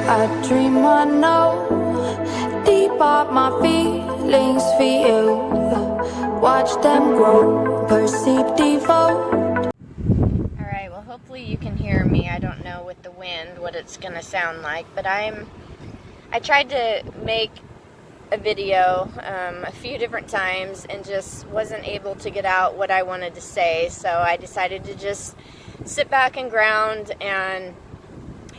I dream I know deep up my feelings for you. Watch them grow, perceive, devote. Alright, well hopefully you can hear me. I don't know with the wind what it's gonna sound like, but I tried to make a video a few different times and just wasn't able to get out what I wanted to say, so I decided to just sit back and ground, and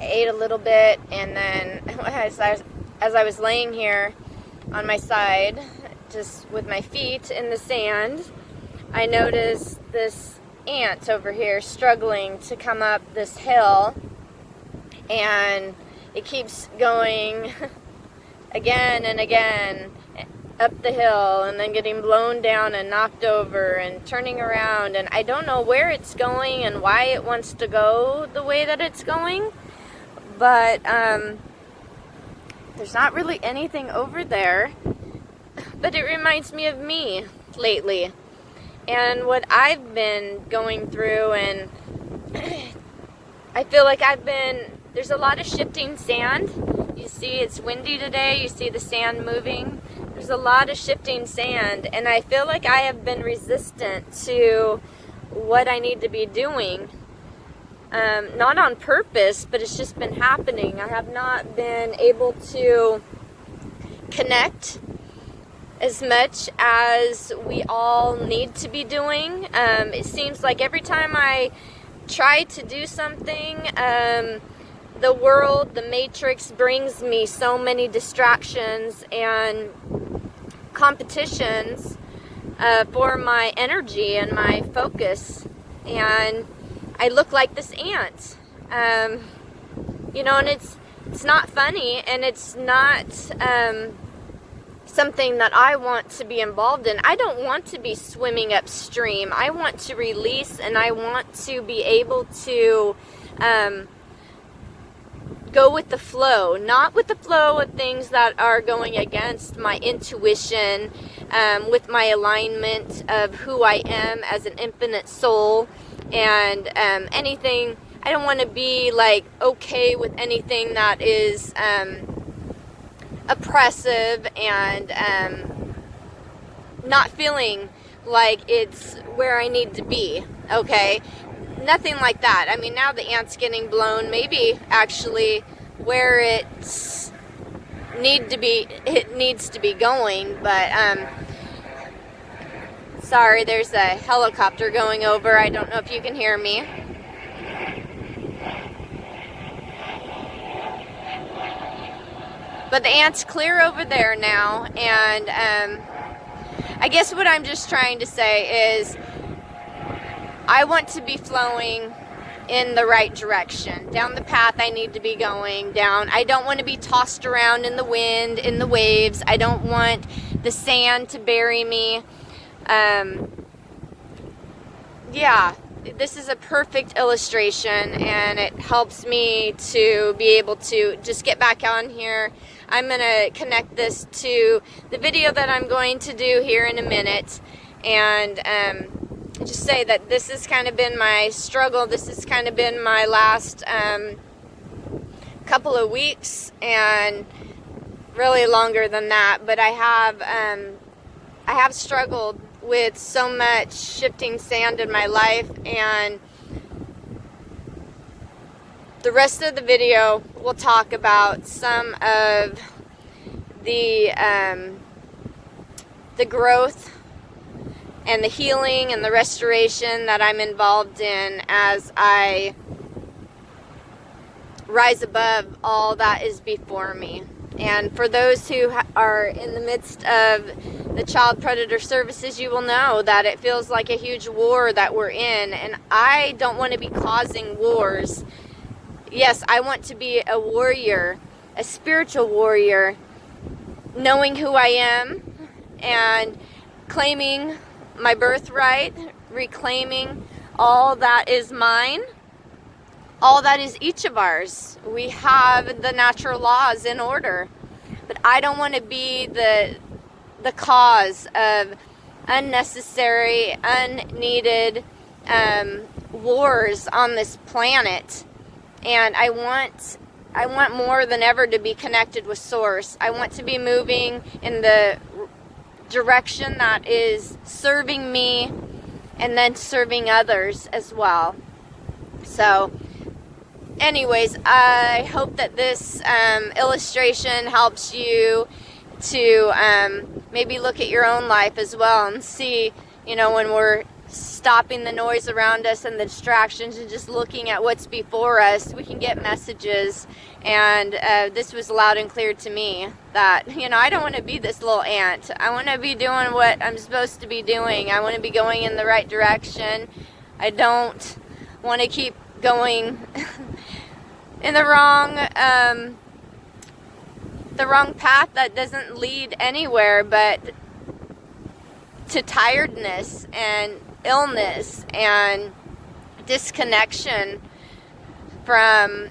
I ate a little bit, and then as I was laying here on my side just with my feet in the sand, I noticed this ant over here struggling to come up this hill, and it keeps going again and again up the hill, and then getting blown down and knocked over and turning around, and I don't know where it's going and why it wants to go the way that it's going, but there's not really anything over there, but it reminds me of me lately and what I've been going through, and I feel like there's a lot of shifting sand. You see it's windy today, you see the sand moving. There's a lot of shifting sand, and I feel like I have been resistant to what I need to be doing. Not on purpose, but it's just been happening. I have not been able to connect as much as we all need to be doing. It seems like every time I try to do something, the world, the matrix brings me so many distractions and competitions for my energy and my focus, and I look like this ant, you know, and it's not funny, and it's not something that I want to be involved in. I don't want to be swimming upstream. I want to release, and I want to be able to go with the flow, not with the flow of things that are going against my intuition, with my alignment of who I am as an infinite soul, and anything. I don't want to be like okay with anything that is oppressive and not feeling like it's where I need to be, okay? Nothing like that. I mean, now the ant's getting blown, maybe actually where it needs to be going, but sorry, there's a helicopter going over. I don't know if you can hear me. But the ant's clear over there now, and I guess what I'm just trying to say is I want to be flowing in the right direction, down the path I need to be going down. I don't want to be tossed around in the wind, in the waves. I don't want the sand to bury me. Yeah, this is a perfect illustration, and it helps me to be able to just get back on here. I'm going to connect this to the video that I'm going to do here in a minute, and just say that this has kind of been my struggle. This has kind of been my last couple of weeks, and really longer than that, but I have struggled with so much shifting sand in my life, and the rest of the video will talk about some of the growth and the healing and the restoration that I'm involved in as I rise above all that is before me. And for those who are in the midst of the child predator services, you will know that it feels like a huge war that we're in, and I don't want to be causing wars. Yes, I want to be a warrior, a spiritual warrior, knowing who I am and claiming my birthright, reclaiming all that is mine, all that is each of ours. We have the natural laws in order, but I don't want to be the cause of unnecessary, unneeded wars on this planet. And I want I want more than ever to be connected with Source. I want to be moving in the direction that is serving me and then serving others as well. So anyways, I hope that this illustration helps you to maybe look at your own life as well and see, you know, when we're stopping the noise around us and the distractions and just looking at what's before us, we can get messages. And this was loud and clear to me that, you know, I don't want to be this little ant. I want to be doing what I'm supposed to be doing. I want to be going in the right direction. I don't want to keep going in the wrong path that doesn't lead anywhere but to tiredness and illness and disconnection from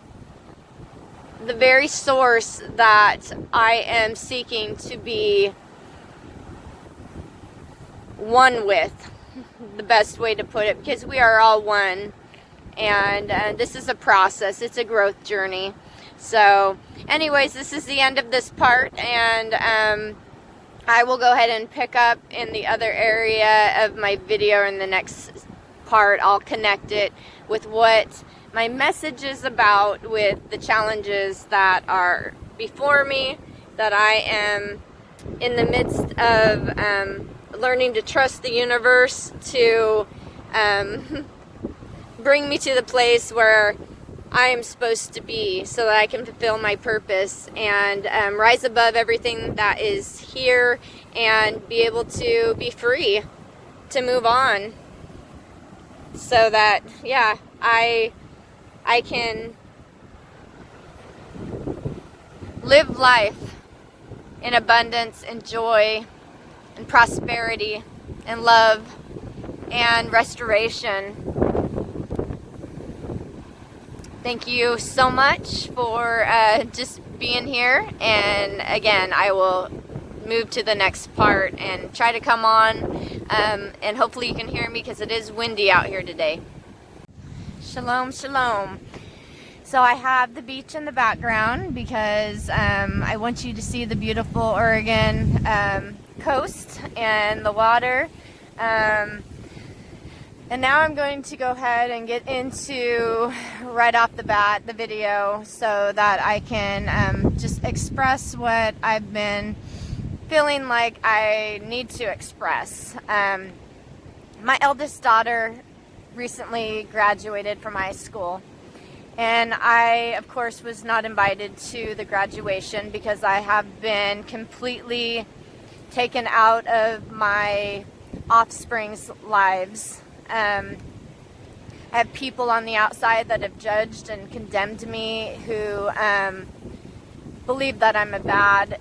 the very source that I am seeking to be one with, the best way to put it, because we are all one. And this is a process. It's a growth journey. So anyways, this is the end of this part, and I will go ahead and pick up in the other area of my video in the next part. I'll connect it with what my message is about, with the challenges that are before me, that I am in the midst of learning to trust the universe to bring me to the place where I am supposed to be, so that I can fulfill my purpose and rise above everything that is here and be able to be free to move on, so that, yeah, I can live life in abundance and joy and prosperity and love and restoration. Thank you so much for just being here, and again, I will move to the next part and try to come on, and hopefully you can hear me because it is windy out here today. Shalom, shalom. So I have the beach in the background because I want you to see the beautiful Oregon coast and the water. And now I'm going to go ahead and get into, right off the bat, the video, so that I can just express what I've been feeling like I need to express. My eldest daughter recently graduated from high school, and I, of course, was not invited to the graduation because I have been completely taken out of my offspring's lives. I have people on the outside that have judged and condemned me, who believe that I'm a bad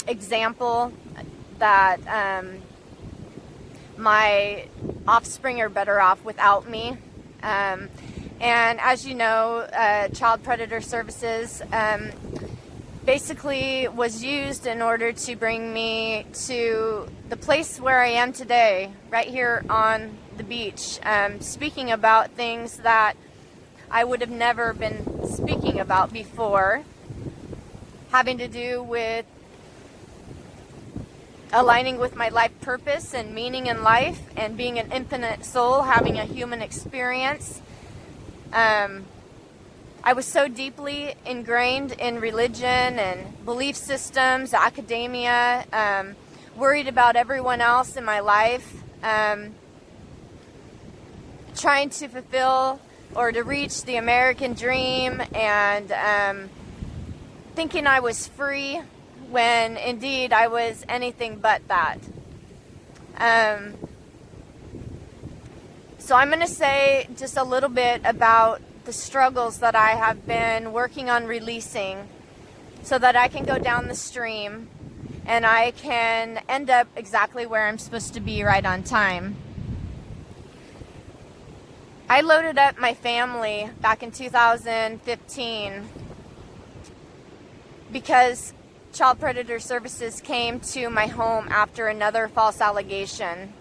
example, that my offspring are better off without me. And as you know, Child Predator Services basically was used in order to bring me to the place where I am today, right here on the beach, speaking about things that I would have never been speaking about before, having to do with aligning with my life purpose and meaning in life, and being an infinite soul, having a human experience. I was so deeply ingrained in religion and belief systems, academia, worried about everyone else in my life, trying to fulfill or to reach the American dream, and thinking I was free when indeed I was anything but that. So I'm going to say just a little bit about the struggles that I have been working on releasing, so that I can go down the stream and I can end up exactly where I'm supposed to be, right on time. I loaded up my family back in 2015 because Child Predator Services came to my home after another false allegation.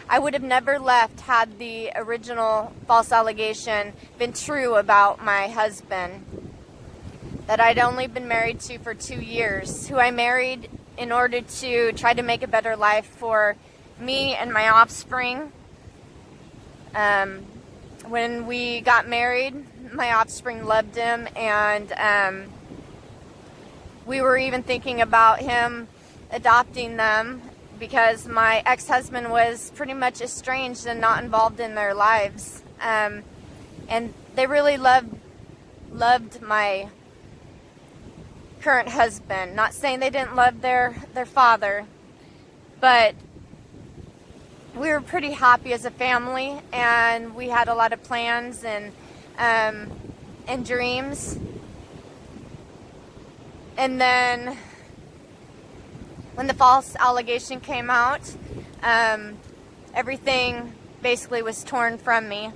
I would have never left had the original false allegation been true about my husband. that I'd only been married to for 2 years, who I married in order to try to make a better life for me and my offspring. When we got married, my offspring loved him, and we were even thinking about him adopting them, because my ex-husband was pretty much estranged and not involved in their lives. And they really loved my current husband. Not saying they didn't love their father, but we were pretty happy as a family, and we had a lot of plans and dreams. And then when the false allegation came out, everything basically was torn from me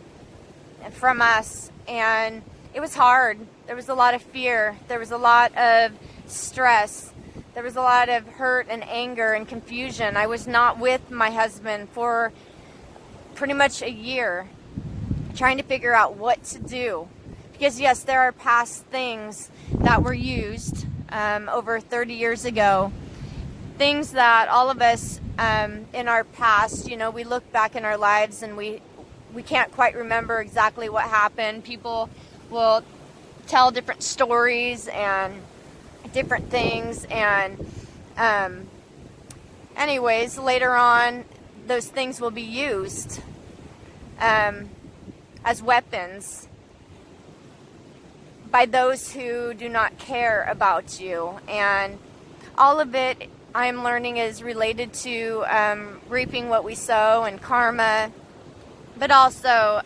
and from us, and it was hard. There was a lot of fear. There was a lot of stress. There was a lot of hurt and anger and confusion. I was not with my husband for pretty much a year, trying to figure out what to do. Because yes, there are past things that were used over 30 years ago. Things that all of us in our past, we look back in our lives and we can't quite remember exactly what happened. People will tell different stories and different things, and anyways, later on those things will be used as weapons by those who do not care about you. And all of it, I'm learning, is related to reaping what we sow and karma, but also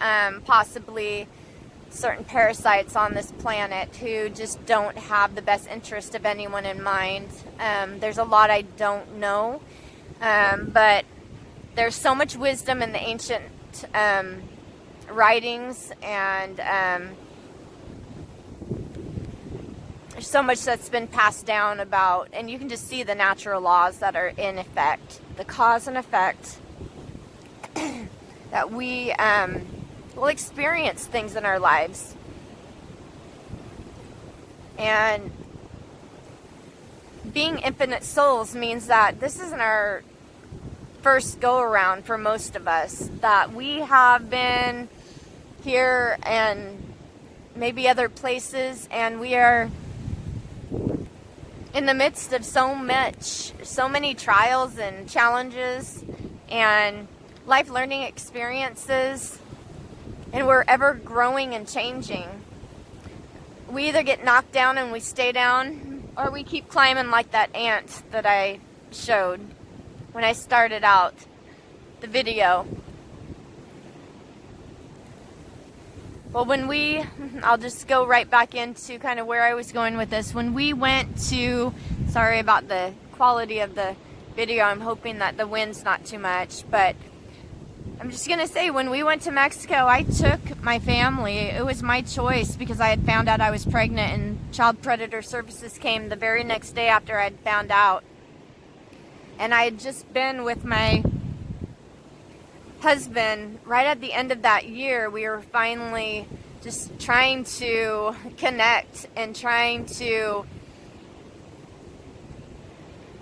possibly certain parasites on this planet who just don't have the best interest of anyone in mind. There's a lot I don't know, but there's so much wisdom in the ancient writings, and there's so much that's been passed down about, and you can just see the natural laws that are in effect, the cause and effect, that we will experience things in our lives. And being infinite souls means that this isn't our first go around for most of us, that we have been here and maybe other places, and we are in the midst of so many trials and challenges and life learning experiences, and we're ever growing and changing. We either get knocked down and we stay down, or we keep climbing like that ant that I showed when I started out the video. Well, I'll just go right back into kind of where I was going with this. When we went to, sorry about the quality of the video, I'm hoping that the wind's not too much, but I'm just going to say, when we went to Mexico, I took my family. It was my choice because I had found out I was pregnant, and Child Predator Services came the very next day after I'd found out. And I had just been with my husband right at the end of that year. We were finally just trying to connect and trying to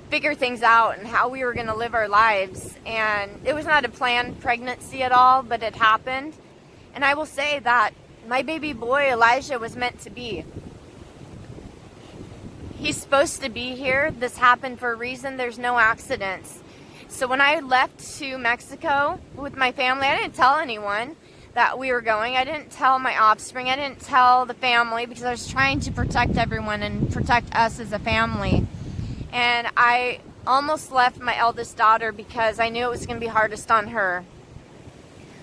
figure things out and how we were going to live our lives. And it was not a planned pregnancy at all, but it happened. And I will say that my baby boy Elijah was meant to be. He's supposed to be here. This happened for a reason. There's no accidents. So when I left to Mexico with my family, I didn't tell anyone that we were going. I didn't tell my offspring. I didn't tell the family, because I was trying to protect everyone and protect us as a family. And I almost left my eldest daughter because I knew it was going to be hardest on her.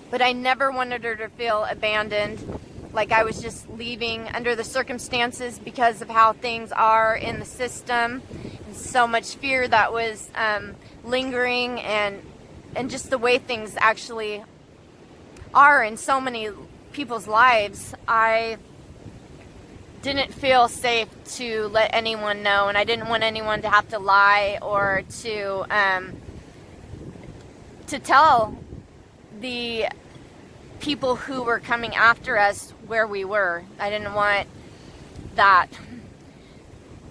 But I never wanted her to feel abandoned, like I was just leaving under the circumstances because of how things are in the system. And so much fear that was lingering, and just the way things actually are in so many people's lives. I didn't feel safe to let anyone know, and I didn't want anyone to have to lie or to tell the people who were coming after us where we were. I didn't want that.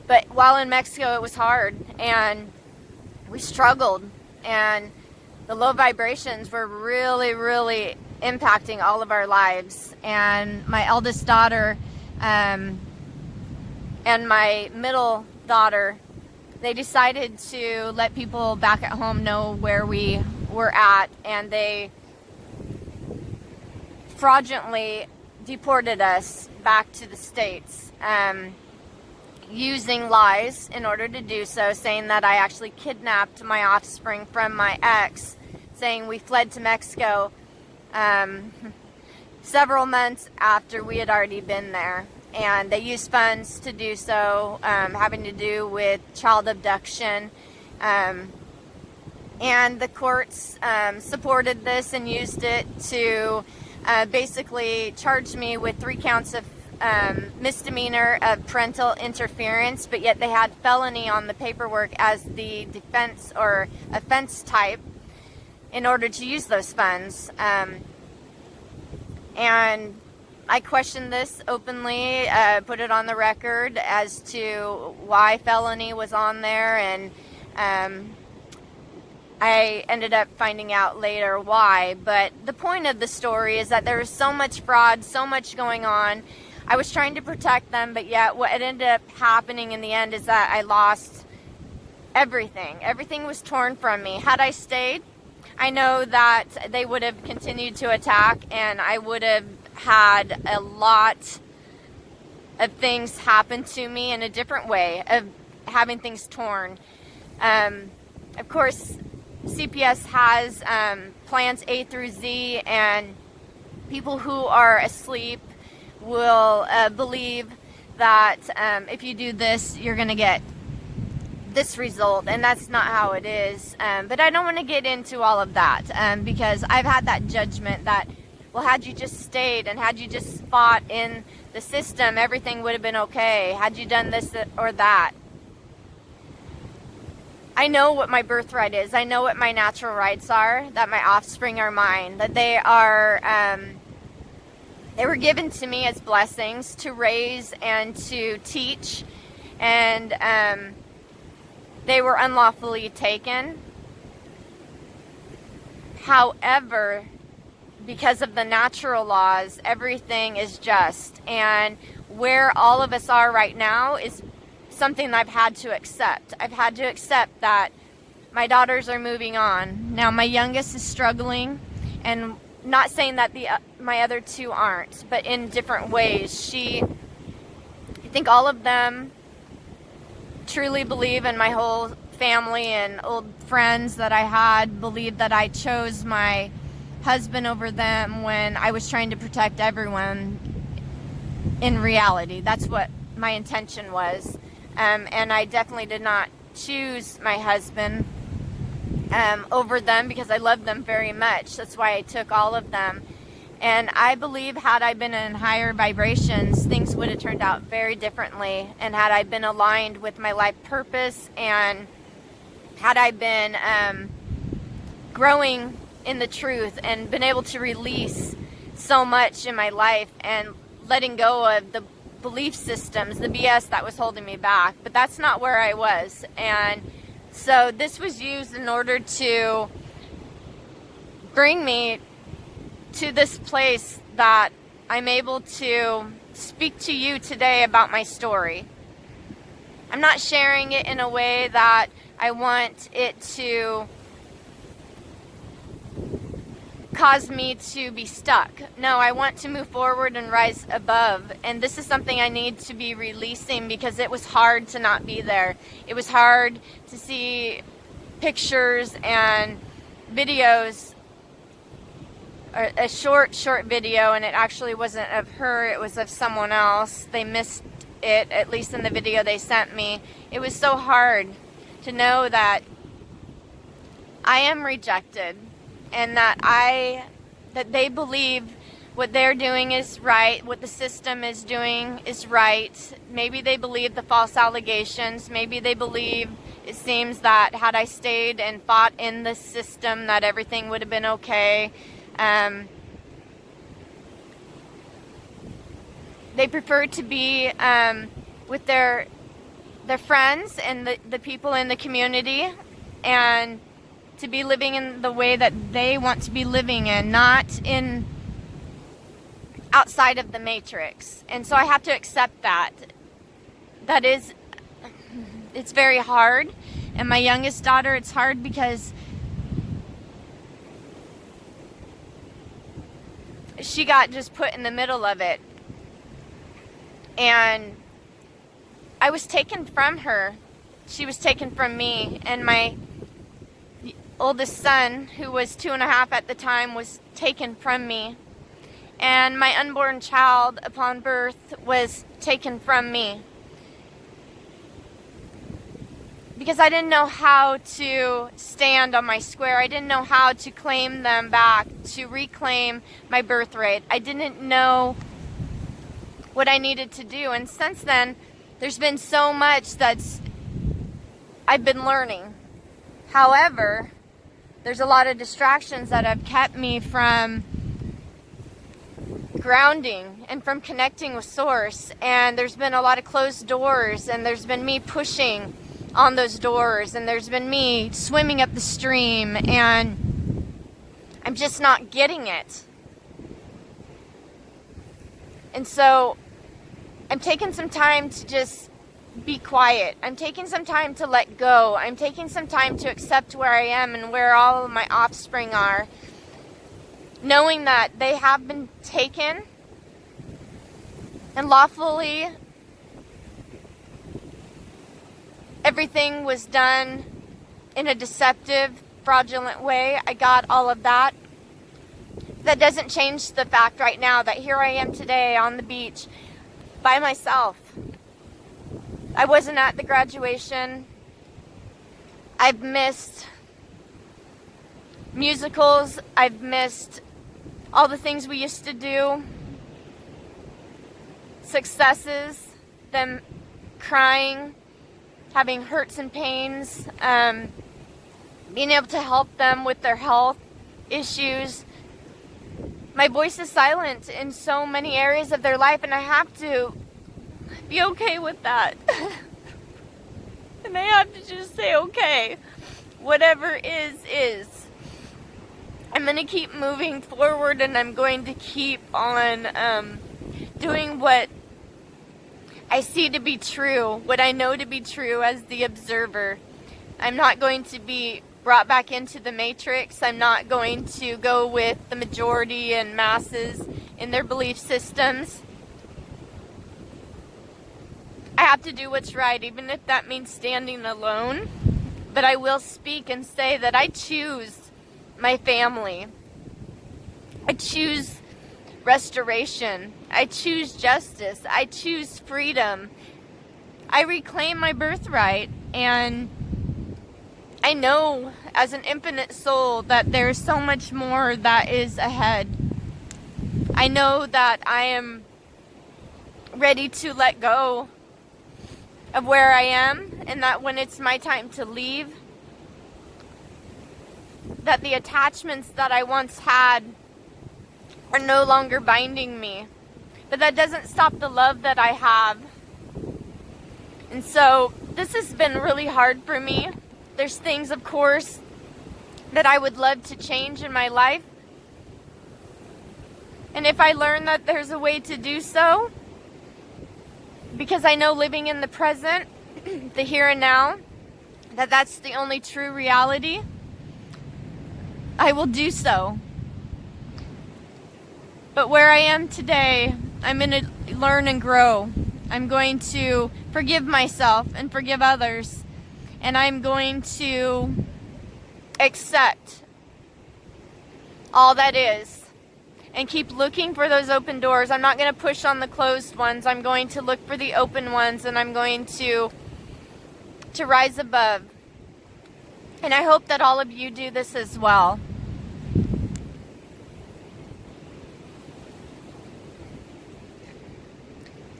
But while in Mexico, it was hard, and we struggled, and the low vibrations were really, really impacting all of our lives. And my eldest daughter and my middle daughter, they decided to let people back at home know where we were at, and they fraudulently deported us back to the States, using lies in order to do so, saying that I actually kidnapped my offspring from my ex, saying we fled to Mexico several months after we had already been there. And they used funds to do so, having to do with child abduction. And the courts supported this and used it to basically charge me with 3 counts of misdemeanor of parental interference, but yet they had felony on the paperwork as the defense or offense type in order to use those funds. And I questioned this openly, put it on the record as to why felony was on there, and I ended up finding out later why. But the point of the story is that there was so much fraud, so much going on. I was trying to protect them, but yet what ended up happening in the end is that I lost everything. Everything was torn from me. Had I stayed, I know that they would have continued to attack, and I would have had a lot of things happen to me in a different way of having things torn. Of course, CPS has plans A through Z, and people who are asleep will believe that if you do this, you're going to get this result, and that's not how it is. But I don't want to get into all of that because I've had that judgment that, well, had you just stayed and had you just fought in the system, everything would have been okay. Had you done this or that. I know what my birthright is. I know what my natural rights are, that my offspring are mine, that they were given to me as blessings to raise and to teach, and they were unlawfully taken. However, because of the natural laws, everything is just, and where all of us are right now is something that I've had to accept. I've had to accept that my daughters are moving on. Now my youngest is struggling, and not saying that my other 2 aren't, but in different ways. I think all of them truly believe, and my whole family and old friends that I had believed that I chose my husband over them when I was trying to protect everyone. In reality, that's what my intention was. And I definitely did not choose my husband over them because I loved them very much. That's why I took all of them. And I believe had I been in higher vibrations, things would have turned out very differently. And had I been aligned with my life purpose, and had I been growing in the truth and been able to release so much in my life and letting go of the belief systems, the BS that was holding me back. But that's not where I was. And so this was used in order to bring me to this place that I'm able to speak to you today about my story. I'm not sharing it in a way that I want it to cause me to be stuck. No, I want to move forward and rise above. And this is something I need to be releasing because it was hard to not be there. It was hard to see pictures and videos, a short video, and it actually wasn't of her, it was of someone else. They missed it, at least in the video they sent me. It was so hard to know that I am rejected, and that they believe what they're doing is right, what the system is doing is right. Maybe they believe the false allegations. Maybe they believe, it seems, that had I stayed and fought in the system, that everything would have been okay. They prefer to be with their their friends and the people in the community, and to be living in the way that they want to be living in, not in outside of the matrix. And so I have to accept that. It's very hard. And my youngest daughter, it's hard because she got just put in the middle of it. And I was taken from her. She was taken from me. And my oldest son, who was 2.5 at the time, was taken from me. And my unborn child, upon birth, was taken from me. Because I didn't know how to stand on my square. I didn't know how to claim them back, to reclaim my birthright. I didn't know what I needed to do. And since then, there's been so much I've been learning. However, there's a lot of distractions that have kept me from grounding and from connecting with Source. And there's been a lot of closed doors, and there's been me pushing on those doors, and there's been me swimming up the stream, and I'm just not getting it. And so I'm taking some time to just be quiet. I'm taking some time to let go. I'm taking some time to accept where I am and where all of my offspring are, knowing that they have been taken and lawfully everything was done in a deceptive, fraudulent way. I got all of that. That doesn't change the fact right now that here I am today on the beach by myself. I wasn't at the graduation. I've missed musicals. I've missed all the things we used to do. Successes, them crying, having hurts and pains, being able to help them with their health issues. My voice is silent in so many areas of their life, and I have to be okay with that. And I have to just say, okay, whatever is. I'm going to keep moving forward, and I'm going to keep on doing what I see to be true, what I know to be true as the observer. I'm not going to be brought back into the matrix. I'm not going to go with the majority and masses in their belief systems. I have to do what's right, even if that means standing alone. But I will speak and say that I choose my family. I choose restoration. I choose justice. I choose freedom. I reclaim my birthright, and I know as an infinite soul that there's so much more that is ahead. I know that I am ready to let go of where I am, and that when it's my time to leave, that the attachments that I once had are no longer binding me. But that doesn't stop the love that I have. And so this has been really hard for me. There's things, of course, that I would love to change in my life. And if I learn that there's a way to do so, because I know living in the present, the here and now, that's the only true reality, I will do so. But where I am today, I'm going to learn and grow. I'm going to forgive myself and forgive others. And I'm going to accept all that is and keep looking for those open doors. I'm not going to push on the closed ones. I'm going to look for the open ones, and I'm going to rise above. And I hope that all of you do this as well.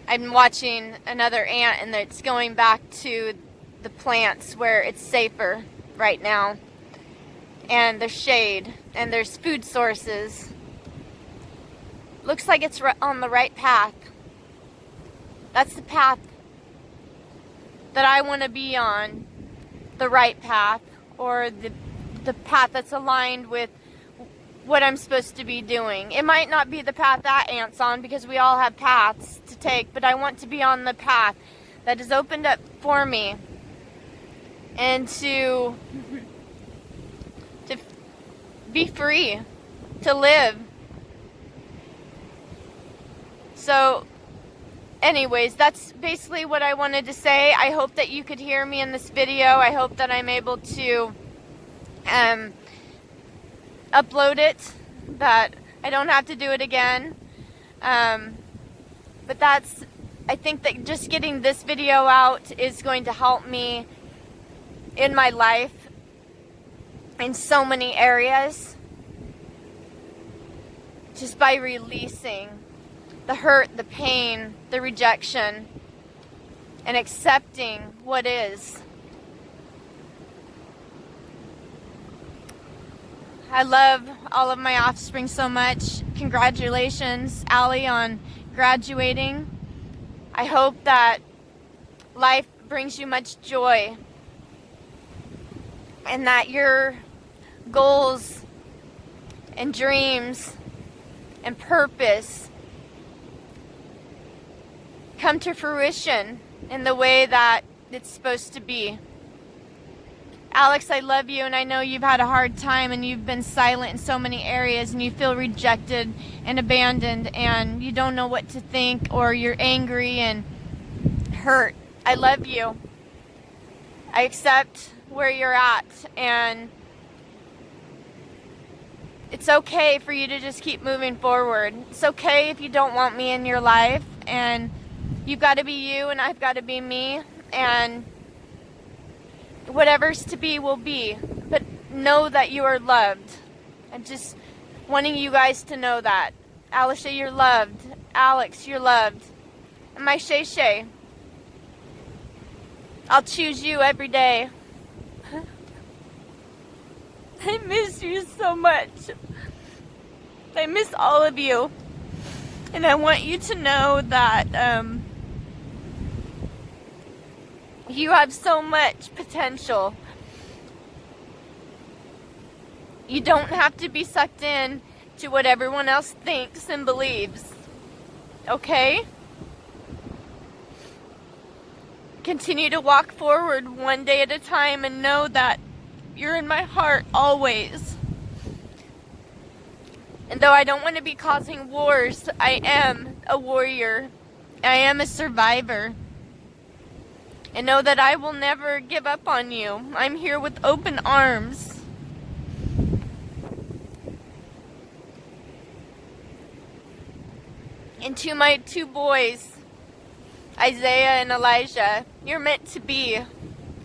I'm watching another ant, and it's going back to the plants where it's safer right now. And there's shade, and there's food sources. Looks like it's on the right path. That's the path that I want to be on the right path, or the path that's aligned with what I'm supposed to be doing. It might not be the path that Ant's on, because we all have paths to take, but I want to be on the path that is opened up for me, and to be free, to live. So anyways, that's basically what I wanted to say. I hope that you could hear me in this video. I hope that I'm able to upload it, that I don't have to do it again. But I think that just getting this video out is going to help me in my life in so many areas, just by releasing the hurt, the pain, the rejection, and accepting what is. I love all of my offspring so much. Congratulations, Allie, on graduating. I hope that life brings you much joy, and that your goals and dreams and purpose come to fruition in the way that it's supposed to be. Alex, I love you, and I know you've had a hard time, and you've been silent in so many areas, and you feel rejected and abandoned, and you don't know what to think, or you're angry and hurt. I love you. I accept where you're at, and it's okay for you to just keep moving forward. It's okay if you don't want me in your life, and you've got to be you, and I've got to be me, and whatever's to be will be. But know that you are loved. I'm just wanting you guys to know that. Alicia, you're loved. Alex, you're loved. And my Shay Shay, I'll choose you every day. I miss you so much. I miss all of you. And I want you to know that you have so much potential. You don't have to be sucked in to what everyone else thinks and believes. Okay? Continue to walk forward one day at a time, and know that you're in my heart always. And though I don't want to be causing wars, I am a warrior. I am a survivor. And know that I will never give up on you. I'm here with open arms. And to my two boys, Isaiah and Elijah, you're meant to be.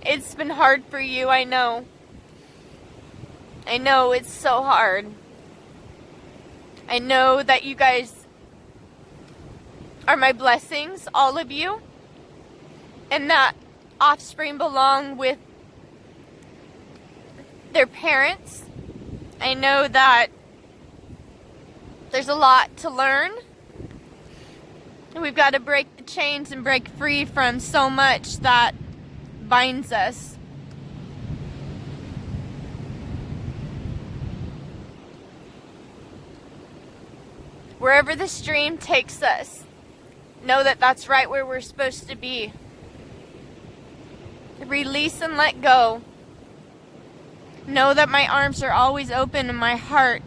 It's been hard for you, I know. I know it's so hard. I know that you guys are my blessings, all of you. And that offspring belong with their parents. I know that there's a lot to learn. And we've got to break the chains and break free from so much that binds us. Wherever the stream takes us, know that that's right where we're supposed to be. Release and let go. Know that my arms are always open, and my heart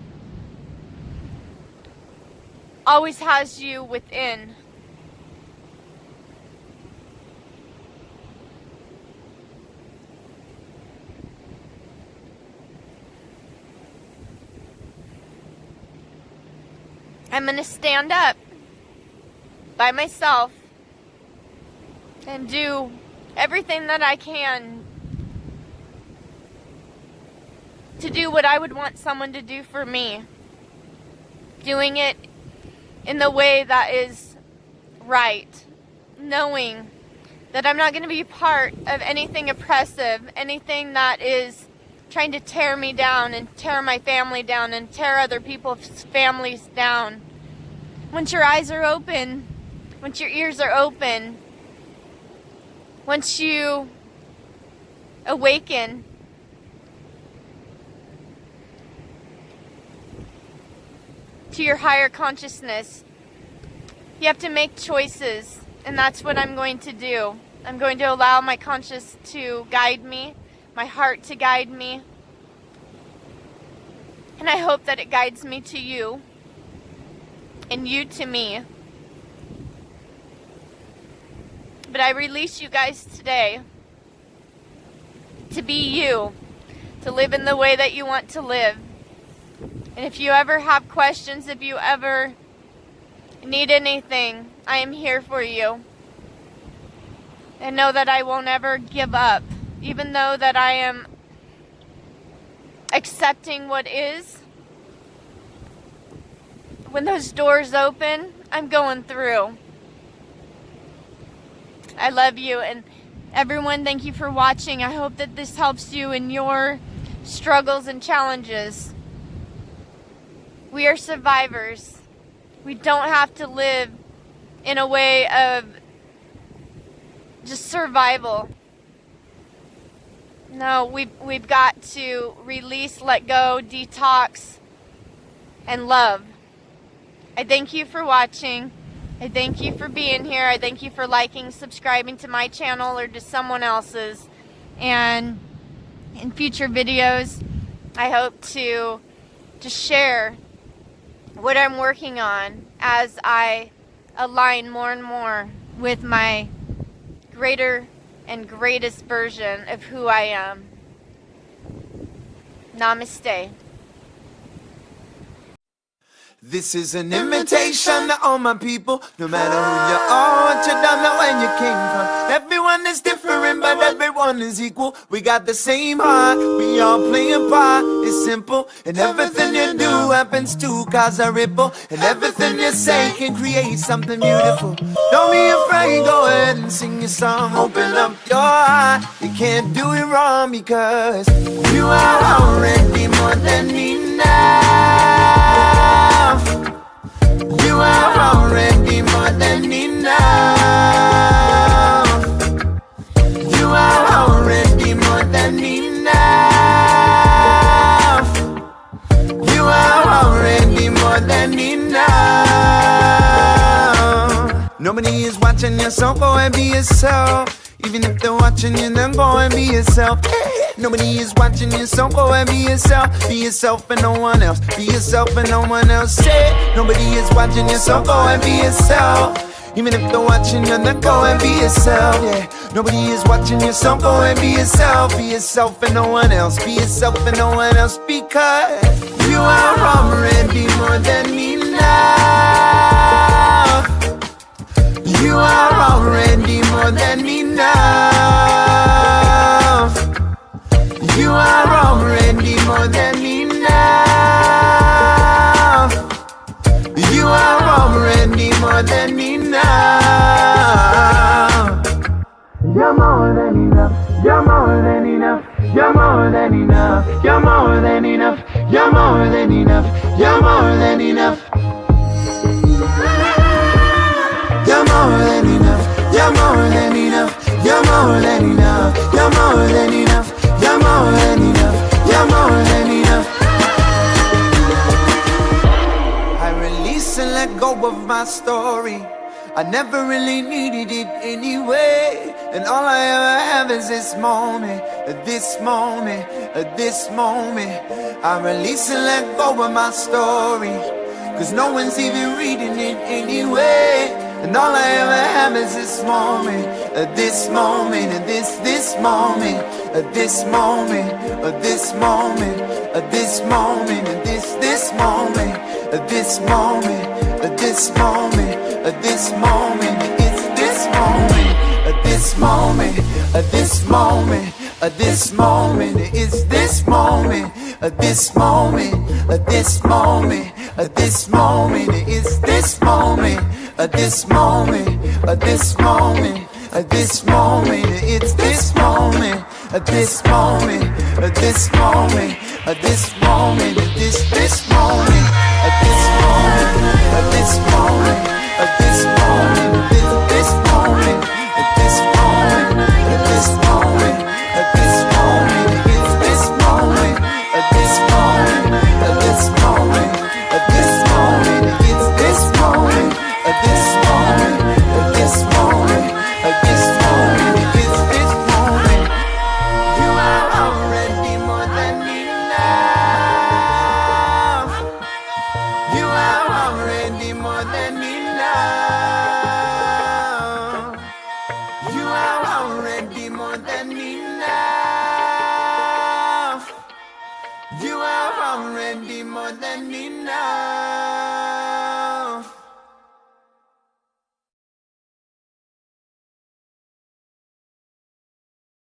always has you within. I'm going to stand up by myself and do everything that I can to do what I would want someone to do for me. Doing it in the way that is right. Knowing that I'm not going to be part of anything oppressive, anything that is trying to tear me down and tear my family down and tear other people's families down. Once your eyes are open, once your ears are open, once you awaken, to your higher consciousness, you have to make choices, and that's what I'm going to do. I'm going to allow my conscious to guide me, my heart to guide me, and I hope that it guides me to you, and you to me. But I release you guys today to be you, to live in the way that you want to live. And if you ever have questions, if you ever need anything, I am here for you. And know that I won't ever give up, even though that I am accepting what is. When those doors open, I'm going through. I love you, and everyone, thank you for watching. I hope that this helps you in your struggles and challenges. We are survivors. We don't have to live in a way of just survival. No, we've got to release, let go, detox, and love. I thank you for watching. I thank you for being here. I thank you for liking, subscribing to my channel or to someone else's. And in future videos, I hope to just share what I'm working on as I align more and more with my greater and greatest version of who I am. Namaste. This is an invitation to all my people. No matter who you are, what you done, or when you came from. Everyone is different, but everyone is equal. We got the same heart, we all play a part. It's simple, and everything you do happens to cause a ripple. And everything you say can create something beautiful. Don't be afraid, go ahead and sing your song. Open up your heart, you can't do it wrong, because you are already more than enough. You are already more than enough. You are already more than enough. You are already more than enough. Nobody is watching you, so go and be yourself. Even if they're watching you, then go and be yourself. Nobody is watching you, so go and be yourself. Be yourself and no one else. Be yourself and no one else. Nobody is watching you, so go and be yourself. Even if they're watching you, then go and be yourself. Yeah. Nobody is watching you, so go and be yourself. Be yourself and no one else. Be yourself and no one else, because you are already more than enough. You are already more than enough. You are already more than enough. You are already more than enough. You're more than enough. You're more than enough. You're more than enough. You're more than enough. You're more than enough. You're more than enough. You're more than enough. You're more than enough. You're more than enough. You're more than enough. You're more than enough. You're more than enough. I release and let go of my story. I never really needed it anyway. And all I ever have is this moment, this moment, this moment. I release and let go of my story, 'cause no one's even reading it anyway. And all I ever have is this moment, this moment, this moment, this moment, this moment, this moment, this moment, this moment, this moment, this moment. It's this moment, this moment, this moment, this moment. It's this moment, this moment, this moment, this moment. It's this moment, this moment, this moment, this moment. It's this moment, this moment, this moment, this moment. This moment, this moment, this moment, this moment, this moment, this moment, this moment. are already more than enough. You are already more than enough. You are already more than enough.